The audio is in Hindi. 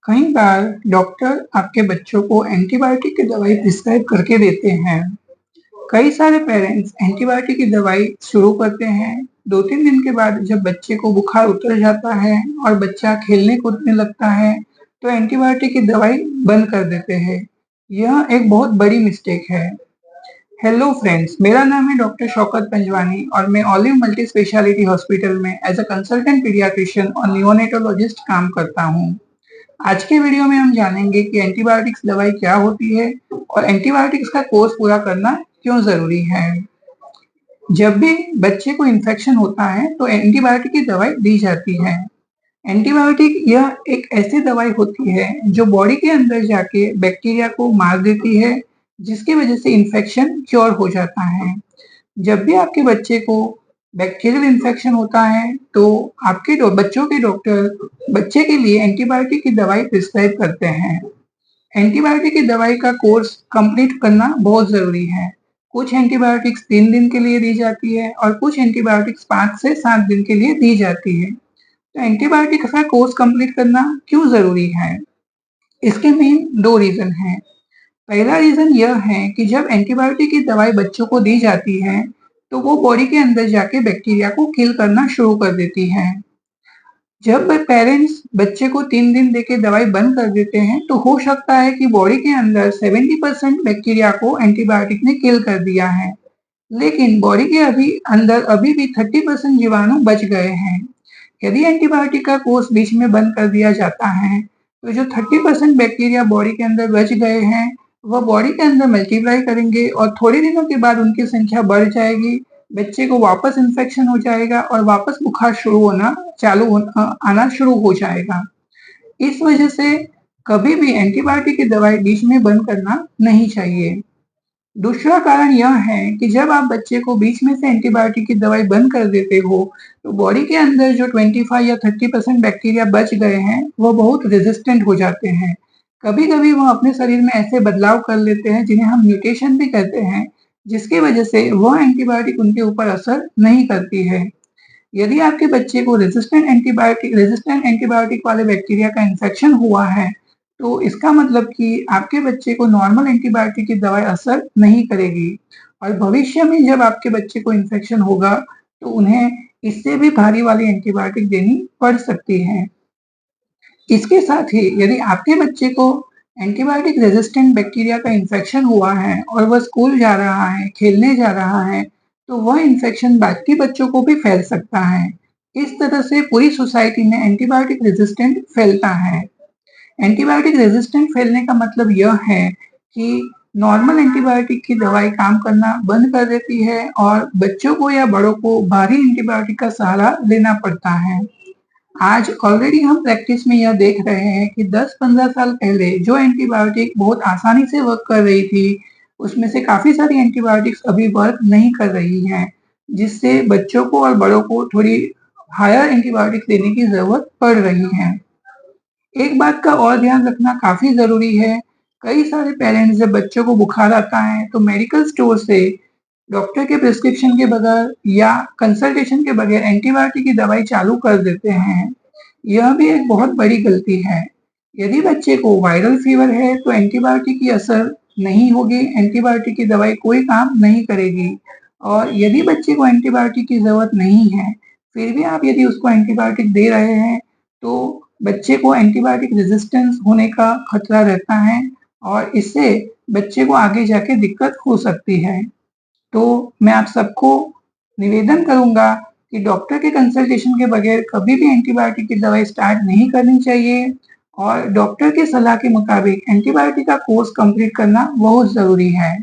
कई बार डॉक्टर आपके बच्चों को एंटीबायोटिक की दवाई प्रिस्क्राइब करके देते हैं। कई सारे पेरेंट्स एंटीबायोटिक की दवाई शुरू करते हैं। 2-3 दिन के बाद जब बच्चे को बुखार उतर जाता है और बच्चा खेलने कूदने लगता है, तो एंटीबायोटिक की दवाई बंद कर देते हैं। यह एक बहुत बड़ी मिस्टेक है। हेलो फ्रेंड्स, मेरा नाम है डॉक्टर शौकत पंजवानी और मैं ऑलिव मल्टी स्पेशलिटी हॉस्पिटल में एज अ कंसल्टेंट पीडियाट्रिशियन और नियोनेटोलॉजिस्ट काम करता हूँ। आज के वीडियो में हम जानेंगे कि एंटीबायोटिक्स दवाई क्या होती है और एंटीबायोटिक्स का कोर्स पूरा करना क्यों जरूरी है। जब भी बच्चे को इन्फेक्शन होता है तो एंटीबायोटिक की दवाई दी जाती है। एंटीबायोटिक यह एक ऐसी दवाई होती है जो बॉडी के अंदर जाके बैक्टीरिया को मार देती है, जिसकी वजह से इन्फेक्शन क्योर हो जाता है। जब भी आपके बच्चे को बैक्टीरियल इन्फेक्शन होता है तो आपके बच्चों के डॉक्टर बच्चे के लिए एंटीबायोटिक की दवाई प्रिस्क्राइब करते हैं। एंटीबायोटिक की दवाई का कोर्स कंप्लीट करना बहुत जरूरी है। कुछ एंटीबायोटिक्स 3 दिन के लिए दी जाती है और कुछ एंटीबायोटिक्स 5 से 7 दिन के लिए दी जाती है। तो एंटीबायोटिक का कोर्स कंप्लीट करना क्यों जरूरी है? इसके मेन 2 रीजन हैं। पहला रीजन यह है कि जब एंटीबायोटिक की दवाई बच्चों को दी जाती है, तो वो बॉडी के अंदर जाके बैक्टीरिया को किल करना शुरू कर देती है। जब पेरेंट्स बच्चे को 3 दिन देके दवाई बंद कर देते हैं, तो हो सकता है कि बॉडी के अंदर 70% बैक्टीरिया को एंटीबायोटिक ने किल कर दिया है, लेकिन बॉडी के अंदर अभी भी 30% जीवाणु बच गए हैं। यदि एंटीबायोटिक का कोर्स बीच में बंद कर दिया जाता है, तो जो 30% बैक्टीरिया बॉडी के अंदर बच गए हैं, वह बॉडी के अंदर मल्टीप्लाई करेंगे और थोड़े दिनों के बाद उनकी संख्या बढ़ जाएगी। बच्चे को वापस इन्फेक्शन हो जाएगा और वापस बुखार आना शुरू हो जाएगा। इस वजह से कभी भी एंटीबायोटिक की दवाई बीच में बंद करना नहीं चाहिए। दूसरा कारण यह है कि जब आप बच्चे को बीच में से एंटीबायोटिक की दवाई बंद कर देते हो, तो बॉडी के अंदर जो 25 या 30% बैक्टीरिया बच गए हैं, वो बहुत रेजिस्टेंट हो जाते हैं। कभी-कभी वो अपने शरीर में ऐसे बदलाव कर लेते हैं जिन्हें हम म्यूटेशन भी कहते हैं, जिसकी वजह से वह एंटीबायोटिक उनके ऊपर असर नहीं करती है। यदि आपके बच्चे को रेजिस्टेंट एंटीबायोटिक वाले बैक्टीरिया का इन्फेक्शन हुआ है, तो इसका मतलब कि आपके बच्चे को नॉर्मल एंटीबायोटिक की दवाई असर नहीं करेगी और भविष्य में जब आपके बच्चे को इन्फेक्शन होगा, तो उन्हें इससे भी भारी वाली एंटीबायोटिक देनी पड़ सकती है। इसके साथ ही यदि आपके बच्चे को एंटीबायोटिक रेजिस्टेंट बैक्टीरिया का इन्फेक्शन हुआ है और वह स्कूल जा रहा है, खेलने जा रहा है, तो वह इन्फेक्शन बाकी बच्चों को भी फैल सकता है। इस तरह से पूरी सोसाइटी में एंटीबायोटिक रेजिस्टेंट फैलता है। एंटीबायोटिक रेजिस्टेंट फैलने का मतलब यह है कि नॉर्मल एंटीबायोटिक की दवाई काम करना बंद कर देती है और बच्चों को या बड़ों को भारी एंटीबायोटिक का सहारा लेना पड़ता है। आज ऑलरेडी हम प्रैक्टिस में यह देख रहे हैं कि 10-15 साल पहले जो एंटीबायोटिक बहुत आसानी से वर्क कर रही थी, उसमें से काफ़ी सारी एंटीबायोटिक्स अभी वर्क नहीं कर रही हैं, जिससे बच्चों को और बड़ों को थोड़ी हायर एंटीबायोटिक देने की ज़रूरत पड़ रही है। एक बात का और ध्यान रखना काफ़ी ज़रूरी है, कई सारे पेरेंट्स जब बच्चों को बुखार आता है, तो मेडिकल स्टोर से डॉक्टर के प्रिस्क्रिप्शन के बगैर या कंसल्टेशन के बगैर एंटीबायोटिक की दवाई चालू कर देते हैं। यह भी एक बहुत बड़ी गलती है। यदि बच्चे को वायरल फीवर है तो एंटीबायोटिक की असर नहीं होगी, एंटीबायोटिक की दवाई कोई काम नहीं करेगी और यदि बच्चे को एंटीबायोटिक की ज़रूरत नहीं है, फिर भी आप यदि उसको एंटीबायोटिक दे रहे हैं, तो बच्चे को एंटीबायोटिक रेजिस्टेंस होने का खतरा रहता है और इससे बच्चे को आगे जाके दिक्कत हो सकती है। तो मैं आप सबको निवेदन करूँगा कि डॉक्टर के कंसल्टेशन के बगैर कभी भी एंटीबायोटिक की दवाई स्टार्ट नहीं करनी चाहिए और डॉक्टर की सलाह के मुताबिक एंटीबायोटिक का कोर्स कंप्लीट करना बहुत ज़रूरी है।